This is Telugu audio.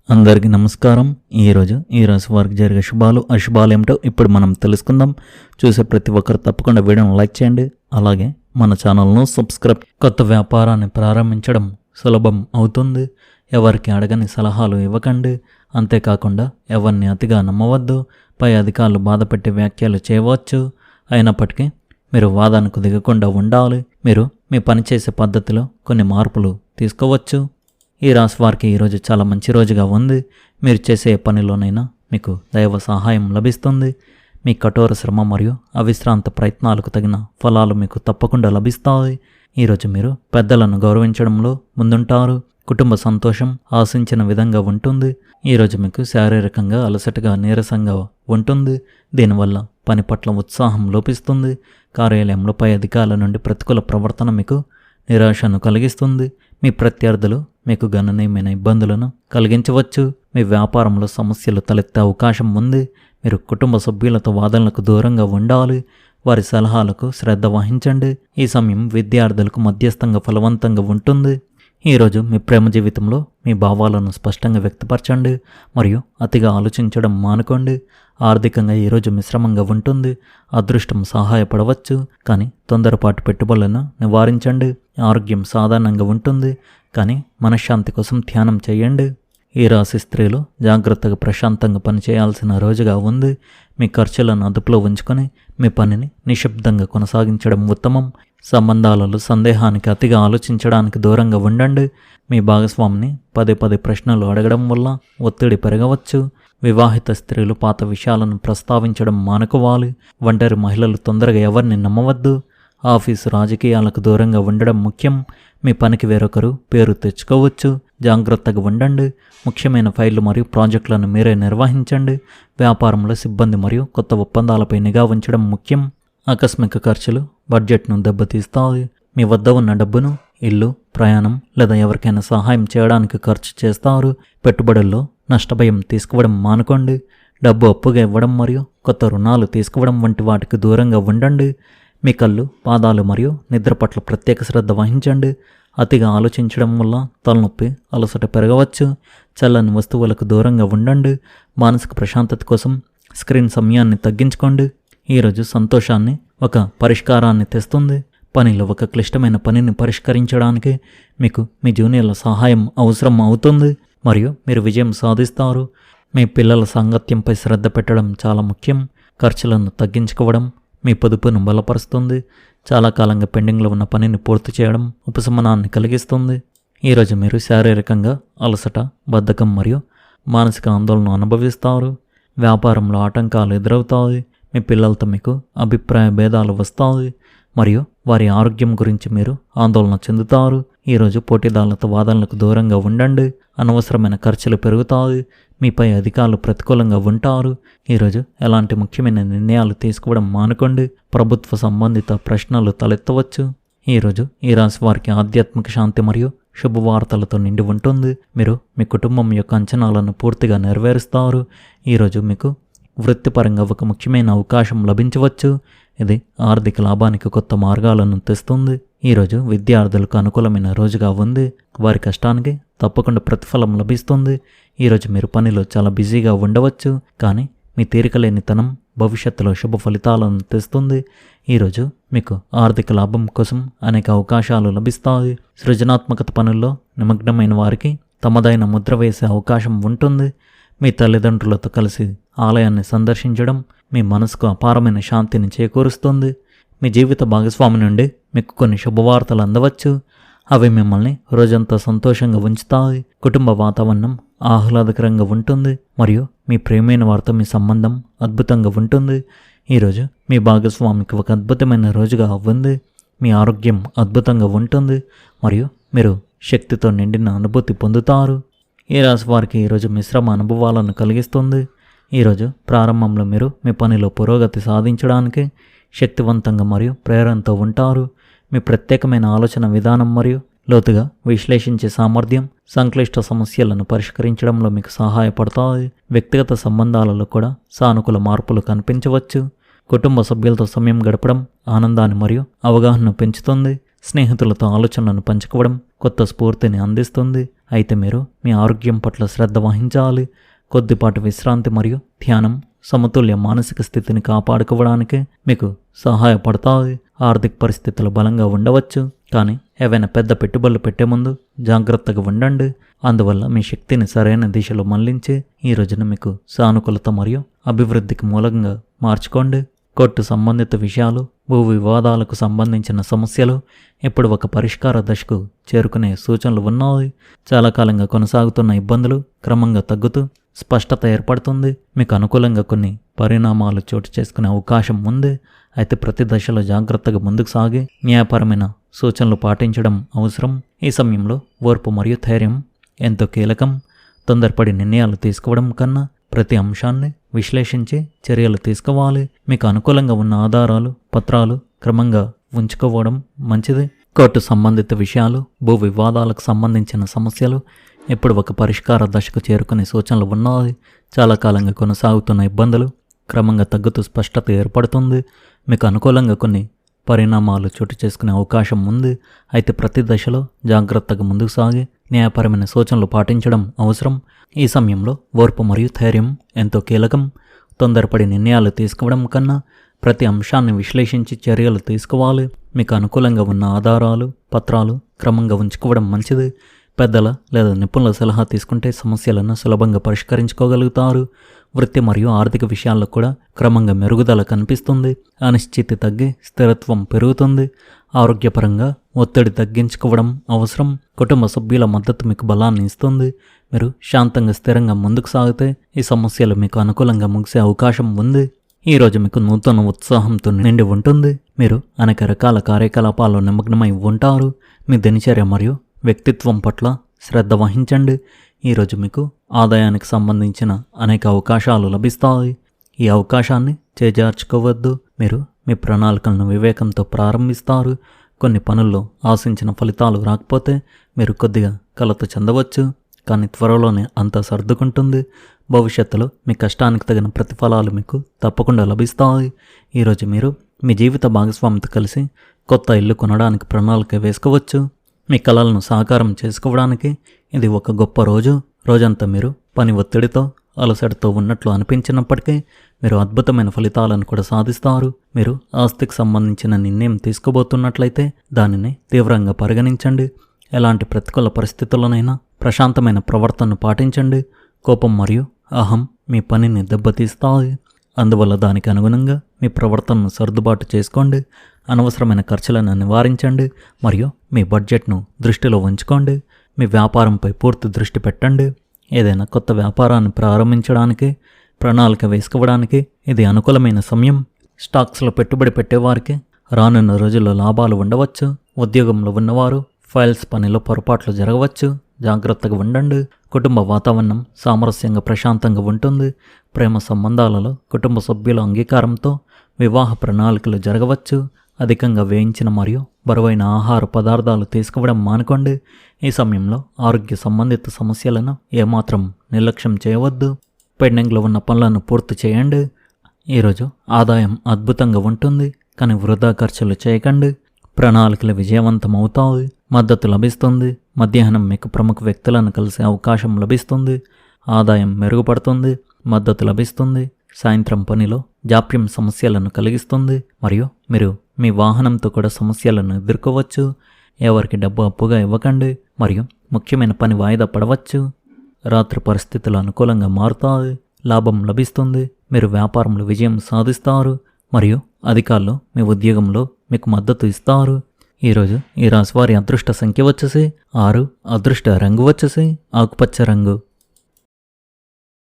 అందరికీ నమస్కారం. ఈ రాశి వారికి జరిగే శుభాలు అశుభాలు ఏమిటో ఇప్పుడు మనం తెలుసుకుందాం. చూసే ప్రతి ఒక్కరు తప్పకుండా వీడియోను లైక్ చేయండి. అలాగే మన ఛానల్ను సబ్స్క్రైబ్. కొత్త వ్యాపారాన్ని ప్రారంభించడం సులభం అవుతుంది. ఎవరికి అడగని సలహాలు ఇవ్వకండి. అంతేకాకుండా ఎవరిని అతిగా నమ్మవద్దు. పై అధికారులు బాధపెట్టే వ్యాఖ్యలు చేయవచ్చు. అయినప్పటికీ మీరు వాదనకు దిగకుండా ఉండాలి. మీరు మీ పనిచేసే పద్ధతిలో కొన్ని మార్పులు తీసుకోవచ్చు. ఈ రాశి వారికి ఈరోజు చాలా మంచి రోజుగా ఉంది. మీరు చేసే పనిలోనైనా మీకు దైవ సహాయం లభిస్తుంది. మీ కఠోర శ్రమ మరియు అవిశ్రాంత ప్రయత్నాలకు తగిన ఫలాలు మీకు తప్పకుండా లభిస్తాయి. ఈరోజు మీరు పెద్దలను గౌరవించడంలో ముందుంటారు. కుటుంబ సంతోషం ఆశించిన విధంగా ఉంటుంది. ఈరోజు మీకు శారీరకంగా అలసటగా నీరసంగా ఉంటుంది. దీనివల్ల పని పట్ల ఉత్సాహం లోపిస్తుంది. కార్యాలయంలో పై అధికారుల నుండి ప్రతికూల ప్రవర్తన మీకు నిరాశను కలిగిస్తుంది. మీ ప్రత్యర్థులు మీకు గణనీయమైన ఇబ్బందులను కలిగించవచ్చు. మీ వ్యాపారంలో సమస్యలు తలెత్తే అవకాశం ఉంది. మీరు కుటుంబ సభ్యులతో వాదనలకు దూరంగా ఉండాలి. వారి సలహాలకు శ్రద్ధ వహించండి. ఈ సమయం విద్యార్థులకు మధ్యస్థంగా ఫలవంతంగా ఉంటుంది. ఈరోజు మీ ప్రేమ జీవితంలో మీ భావాలను స్పష్టంగా వ్యక్తపరచండి మరియు అతిగా ఆలోచించడం మానుకోండి. ఆర్థికంగా ఈరోజు మిశ్రమంగా ఉంటుంది. అదృష్టం సహాయపడవచ్చు, కానీ తొందరపాటు పెట్టుబడులను నివారించండి. ఆరోగ్యం సాధారణంగా ఉంటుంది, కానీ మనశ్శాంతి కోసం ధ్యానం చేయండి. ఈ రాశి స్త్రీలు జాగ్రత్తగా ప్రశాంతంగా పనిచేయాల్సిన రోజుగా ఉంది. మీ ఖర్చులను అదుపులో ఉంచుకొని మీ పనిని నిశ్శబ్దంగా కొనసాగించడం ఉత్తమం. సంబంధాలలో సందేహానికి అతిగా ఆలోచించడానికి దూరంగా ఉండండి. మీ భాగస్వామిని పదే ప్రశ్నలు అడగడం వల్ల ఒత్తిడి పెరగవచ్చు. వివాహిత స్త్రీలు పాత విషయాలను ప్రస్తావించడం మానుకోవాలి. ఒంటరి మహిళలు తొందరగా ఎవరిని నమ్మవద్దు. ఆఫీసు రాజకీయాలకు దూరంగా ఉండడం ముఖ్యం. మీ పనికి వేరొకరు పేరు తెచ్చుకోవచ్చు. జాగ్రత్తగా ఉండండి. ముఖ్యమైన ఫైళ్లు మరియు ప్రాజెక్టులను మీరే నిర్వహించండి. వ్యాపారంలో సిబ్బంది మరియు కొత్త ఒప్పందాలపై నిఘా ఉంచడం ముఖ్యం. ఆకస్మిక ఖర్చులు బడ్జెట్ను దెబ్బతీస్తాయి. మీ వద్ద ఉన్న డబ్బును ఇల్లు, ప్రయాణం లేదా ఎవరికైనా సహాయం చేయడానికి ఖర్చు చేస్తారు. పెట్టుబడుల్లో నష్టభయం తీసుకోవడం మానుకోండి. డబ్బు అప్పుగా ఇవ్వడం మరియు కొత్త రుణాలు తీసుకోవడం వంటి వాటికి దూరంగా ఉండండి. మీ కళ్ళు, పాదాలు మరియు నిద్ర పట్ల ప్రత్యేక శ్రద్ధ వహించండి. అతిగా ఆలోచించడం వల్ల తలనొప్పి, అలసట పెరగవచ్చు. చల్లని వస్తువులకు దూరంగా ఉండండి. మానసిక ప్రశాంతత కోసం స్క్రీన్ సమయాన్ని తగ్గించుకోండి. ఈరోజు సంతోషాన్ని ఒక పరిష్కారాన్ని తెస్తుంది. పనిలో ఒక క్లిష్టమైన పనిని పరిష్కరించడానికి మీకు మీ జూనియర్ల సహాయం అవసరం అవుతుంది మరియు మీరు విజయం సాధిస్తారు. మీ పిల్లల సాంగత్యంపై శ్రద్ధ పెట్టడం చాలా ముఖ్యం. ఖర్చులను తగ్గించుకోవడం మీ పొదుపును బలపరుస్తుంది. చాలా కాలంగా పెండింగ్లో ఉన్న పనిని పూర్తి చేయడం ఉపశమనాన్ని కలిగిస్తుంది. ఈరోజు మీరు శారీరకంగా అలసట, బద్ధకం మరియు మానసిక ఆందోళన అనుభవిస్తారు. వ్యాపారంలో ఆటంకాలు ఎదురవుతాయి. మీ పిల్లలతో మీకు అభిప్రాయ భేదాలు వస్తాయి మరియు వారి ఆరోగ్యం గురించి మీరు ఆందోళన చెందుతారు. ఈరోజు పోటీదారులతో వాదనలకు దూరంగా ఉండండి. అనవసరమైన ఖర్చులు పెరుగుతాయి. మీపై అధికారులు ప్రతికూలంగా ఉంటారు. ఈరోజు ఎలాంటి ముఖ్యమైన నిర్ణయాలు తీసుకోవడం మానుకోండి. ప్రభుత్వ సంబంధిత ప్రశ్నలు తలెత్తవచ్చు. ఈరోజు ఈ రాశి వారికి ఆధ్యాత్మిక శాంతి మరియు శుభవార్తలతో నిండి ఉంటుంది. మీరు మీ కుటుంబం యొక్క అంచనాలను పూర్తిగా నెరవేరుస్తారు. ఈరోజు మీకు వృత్తిపరంగా ఒక ముఖ్యమైన అవకాశం లభించవచ్చు. ఇది ఆర్థిక లాభానికి కొత్త మార్గాలను తెస్తుంది. ఈరోజు విద్యార్థులకు అనుకూలమైన రోజుగా ఉంది. వారి కష్టానికి తప్పకుండా ప్రతిఫలం లభిస్తుంది. ఈరోజు మీరు పనిలో చాలా బిజీగా ఉండవచ్చు, కానీ మీ తీరికలేనితనం భవిష్యత్తులో శుభ ఫలితాలను తెస్తుంది. ఈరోజు మీకు ఆర్థిక లాభం కోసం అనేక అవకాశాలు లభిస్తాయి. సృజనాత్మకత పనుల్లో నిమగ్నమైన వారికి తమదైన ముద్ర వేసే అవకాశం ఉంటుంది. మీ తల్లిదండ్రులతో కలిసి ఆలయాన్ని సందర్శించడం మీ మనసుకు అపారమైన శాంతిని చేకూరుస్తుంది. మీ జీవిత భాగస్వామి నుండి మీకు కొన్ని శుభవార్తలు అందవచ్చు. అవి మిమ్మల్ని రోజంతా సంతోషంగా ఉంచుతాయి. కుటుంబ వాతావరణం ఆహ్లాదకరంగా ఉంటుంది మరియు మీ ప్రియమైన వారితో మీ సంబంధం అద్భుతంగా ఉంటుంది. ఈరోజు మీ భాగస్వామికి ఒక అద్భుతమైన రోజుగా ఉంది. మీ ఆరోగ్యం అద్భుతంగా ఉంటుంది మరియు మీరు శక్తితో నిండిన అనుభూతి పొందుతారు. ఈ రాశి వారికి ఈరోజు మిశ్రమ అనుభవాలను కలిగిస్తుంది. ఈరోజు ప్రారంభంలో మీరు మీ పనిలో పురోగతి సాధించడానికి శక్తివంతంగా మరియు ప్రేరణతో ఉంటారు. మీ ప్రత్యేకమైన ఆలోచన విధానం మరియు లోతుగా విశ్లేషించే సామర్థ్యం సంక్లిష్ట సమస్యలను పరిష్కరించడంలో మీకు సహాయపడతాయి. వ్యక్తిగత సంబంధాలలో కూడా సానుకూల మార్పులు కనిపించవచ్చు. కుటుంబ సభ్యులతో సమయం గడపడం ఆనందాన్ని మరియు అవగాహనను పెంచుతుంది. స్నేహితులతో ఆలోచనలను పంచుకోవడం కొత్త స్ఫూర్తిని అందిస్తుంది. అయితే మీరు మీ ఆరోగ్యం పట్ల శ్రద్ధ వహించాలి. కొద్దిపాటి విశ్రాంతి మరియు ధ్యానం సమతుల్య మానసిక స్థితిని కాపాడుకోవడానికి మీకు సహాయపడతాయి. ఆర్థిక పరిస్థితులు బలంగా ఉండవచ్చు, కానీ ఏవైనా పెద్ద పెట్టుబడులు పెట్టే ముందు జాగ్రత్తగా ఉండండి. అందువల్ల మీ శక్తిని సరైన దిశలో మళ్లించి ఈ రోజున మీకు సానుకూలత మరియు అభివృద్ధికి మూలంగా మార్చుకోండి. కోర్టు సంబంధిత విషయాలు, భూ వివాదాలకు సంబంధించిన సమస్యలు ఇప్పుడు ఒక పరిష్కార దశకు చేరుకునే సూచనలు ఉన్నాయి. చాలా కాలంగా కొనసాగుతున్న ఇబ్బందులు క్రమంగా తగ్గుతూ స్పష్టత ఏర్పడుతుంది. మీకు అనుకూలంగా కొన్ని పరిణామాలు చోటు చేసుకునే అవకాశం ఉంది. అయితే ప్రతి దశలో జాగ్రత్తగా ముందుకు సాగి న్యాయపరమైన సూచనలు పాటించడం అవసరం. ఈ సమయంలో ఓర్పు మరియు ధైర్యం ఎంతో కీలకం. తొందరపడి నిర్ణయాలు తీసుకోవడం కన్నా ప్రతి అంశాన్ని విశ్లేషించి చర్యలు తీసుకోవాలి. మీకు అనుకూలంగా ఉన్న ఆధారాలు, పత్రాలు క్రమంగా ఉంచుకోవడం మంచిది. కోర్టు సంబంధిత విషయాలు, భూ వివాదాలకు సంబంధించిన సమస్యలు ఇప్పుడు ఒక పరిష్కార దశకు చేరుకునే సూచనలు ఉన్నాయి. చాలా కాలంగా కొనసాగుతున్న ఇబ్బందులు క్రమంగా తగ్గుతూ స్పష్టత ఏర్పడుతుంది. మీకు అనుకూలంగా కొన్ని పరిణామాలు చోటు చేసుకునే అవకాశం ఉంది. అయితే ప్రతి దశలో జాగ్రత్తగా ముందుకు సాగి న్యాయపరమైన సూచనలు పాటించడం అవసరం. ఈ సమయంలో ఓర్పు మరియు ధైర్యం ఎంతో కీలకం. తొందరపడి నిర్ణయాలు తీసుకోవడం కన్నా ప్రతి అంశాన్ని విశ్లేషించి చర్యలు తీసుకోవాలి. మీకు అనుకూలంగా ఉన్న ఆధారాలు, పత్రాలు క్రమంగా ఉంచుకోవడం మంచిది. పెద్దల లేదా నిపుణుల సలహా తీసుకుంటే సమస్యలను సులభంగా పరిష్కరించుకోగలుగుతారు. వృత్తి మరియు ఆర్థిక విషయాల్లో కూడా క్రమంగా మెరుగుదల కనిపిస్తుంది. అనిశ్చితి తగ్గి స్థిరత్వం పెరుగుతుంది. ఆరోగ్యపరంగా ఒత్తిడి తగ్గించుకోవడం అవసరం. కుటుంబ సభ్యుల మద్దతు మీకు బలాన్ని ఇస్తుంది. మీరు శాంతంగా స్థిరంగా ముందుకు సాగితే ఈ సమస్యలు మీకు అనుకూలంగా ముగిసే అవకాశం ఉంది. ఈరోజు మీకు నూతన ఉత్సాహంతో నిండి ఉంటుంది. మీరు అనేక రకాల కార్యకలాపాల్లో నిమగ్నమై ఉంటారు. మీ దినచర్య మరియు వ్యక్తిత్వం పట్ల శ్రద్ధ వహించండి. ఈరోజు మీకు ఆదాయానికి సంబంధించిన అనేక అవకాశాలు లభిస్తాయి. ఈ అవకాశాన్ని చేజార్చుకోవద్దు. మీరు మీ ప్రణాళికలను వివేకంతో ప్రారంభిస్తారు. కొన్ని పనుల్లో ఆశించిన ఫలితాలు రాకపోతే మీరు కొద్దిగా కలత చెందవచ్చు, కానీ త్వరలోనే అంతా సర్దుకుంటుంది. భవిష్యత్తులో మీ కష్టానికి తగిన ప్రతిఫలాలు మీకు తప్పకుండా లభిస్తాయి. ఈరోజు మీరు మీ జీవిత భాగస్వామితో కలిసి కొత్త ఇల్లు కొనడానికి ప్రణాళిక వేసుకోవచ్చు. మీ కలలను సాకారం చేసుకోవడానికి ఇది ఒక గొప్ప రోజు. రోజంతా మీరు పని ఒత్తిడితో అలసటతో ఉన్నట్లు అనిపించినప్పటికీ మీరు అద్భుతమైన ఫలితాలను కూడా సాధిస్తారు. మీరు ఆస్తికి సంబంధించిన నిర్ణయం తీసుకోబోతున్నట్లయితే దానిని తీవ్రంగా పరిగణించండి. ఎలాంటి ప్రతికూల పరిస్థితుల్లోనైనా ప్రశాంతమైన ప్రవర్తనను పాటించండి. కోపం మరియు అహం మీ పనిని దెబ్బతీస్తాయి. అందువల్ల దానికి అనుగుణంగా మీ ప్రవర్తనను సర్దుబాటు చేసుకోండి. అనవసరమైన ఖర్చులను నివారించండి మరియు మీ బడ్జెట్ను దృష్టిలో ఉంచుకోండి. మీ వ్యాపారంపై పూర్తి దృష్టి పెట్టండి. ఏదైనా కొత్త వ్యాపారాన్ని ప్రారంభించడానికి ప్రణాళిక వేసుకోవడానికి ఇది అనుకూలమైన సమయం. స్టాక్స్లో పెట్టుబడి పెట్టేవారికి రానున్న రోజుల్లో లాభాలు ఉండవచ్చు. ఉద్యోగంలో ఉన్నవారు ఫైల్స్ పనిలో పొరపాట్లు జరగవచ్చు, జాగ్రత్తగా ఉండండి. కుటుంబ వాతావరణం సామరస్యంగా ప్రశాంతంగా ఉంటుంది. ప్రేమ సంబంధాలలో కుటుంబ సభ్యుల అంగీకారంతో వివాహ ప్రణాళికలు జరగవచ్చు. అధికంగా వేయించిన మరియు బరువైన ఆహార పదార్థాలు తీసుకోవడం మానుకోండి. ఈ సమయంలో ఆరోగ్య సంబంధిత సమస్యలను ఏమాత్రం నిర్లక్ష్యం చేయవద్దు. పెండింగ్లో ఉన్న పనులను పూర్తి చేయండి. ఈరోజు ఆదాయం అద్భుతంగా ఉంటుంది, కానీ వృధా ఖర్చులు చేయకండి. ప్రణాళికలు విజయవంతం అవుతాయి. మద్దతు లభిస్తుంది. మధ్యాహ్నం మీకు ప్రముఖ వ్యక్తులను కలిసే అవకాశం లభిస్తుంది. ఆదాయం మెరుగుపడుతుంది. మద్దతు లభిస్తుంది. సాయంత్రం పనిలో జాప్యం సమస్యలను కలిగిస్తుంది మరియు మీరు మీ వాహనంతో కూడా సమస్యలను ఎదుర్కోవచ్చు. ఎవరికి డబ్బు అప్పుగా ఇవ్వకండి మరియు ముఖ్యమైన పని వాయిదా పడవచ్చు. రాత్రి పరిస్థితులు అనుకూలంగా మారుతాయి. లాభం లభిస్తుంది. మీరు వ్యాపారంలో విజయం సాధిస్తారు మరియు అధికారులు మీ ఉద్యోగంలో మీకు మద్దతు ఇస్తారు. ఈరోజు ఈ రాశివారి అదృష్ట సంఖ్య వచ్చేసి 6, అదృష్ట రంగు వచ్చేసి ఆకుపచ్చ రంగు.